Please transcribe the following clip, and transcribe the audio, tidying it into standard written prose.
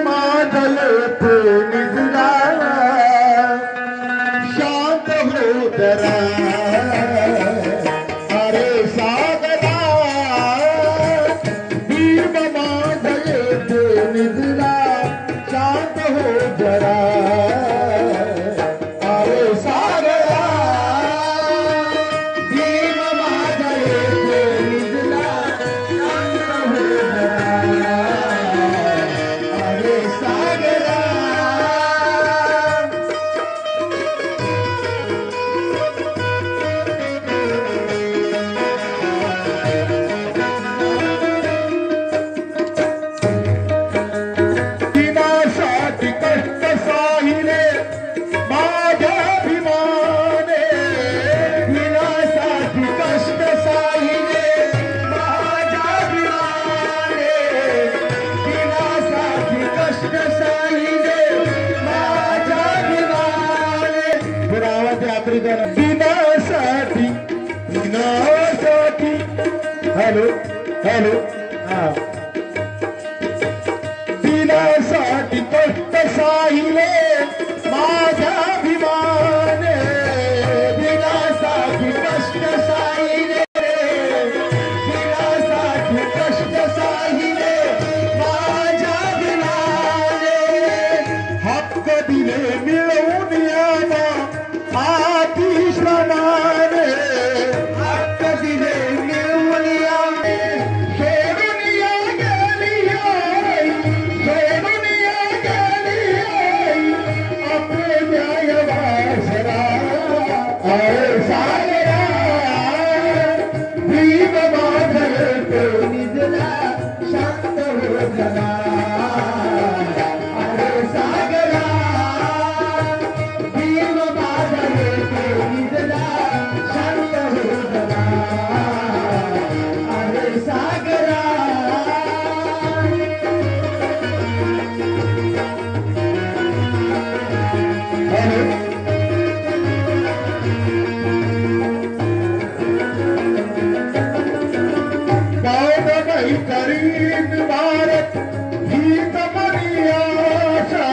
मादले ते निजला शांत हो जरा अरे सागरा भीम मादले ते निजला शांत हो जरा अरे सागरा भीम मादले ते निजला शांत हो जरा अरे सागरा विनाशाची कष्ट साहिले माझ्या भीमाने विनाशाची कष्ट साहिले माझ्या भीमाने विनाशाची कष्ट साहिले माझ्या भीमाने पुरावाचे आफ्रिकन विनाशाची विनाशाची हॅलो हॅलो हा विनाशाची कष्ट साहिले माझ्या भीमाने विनाशाची कष्ट साहिले विनाशाची कष्ट साहिले माझ्या भीमाने हक्क दिले मिळवून यावा हाती श्रमाने हक्क दिले मिळवून यावे सोडून या गेली आई सोडून या गेली आई आपले न्याय वासरा अरे सागरा भीम माधले ते निजला शांत हो जरा अरे सागरा भीम माधले ते निजला शांत हो जरा अरे सागरा गाव नाही करीन भारत ही तमनी आशा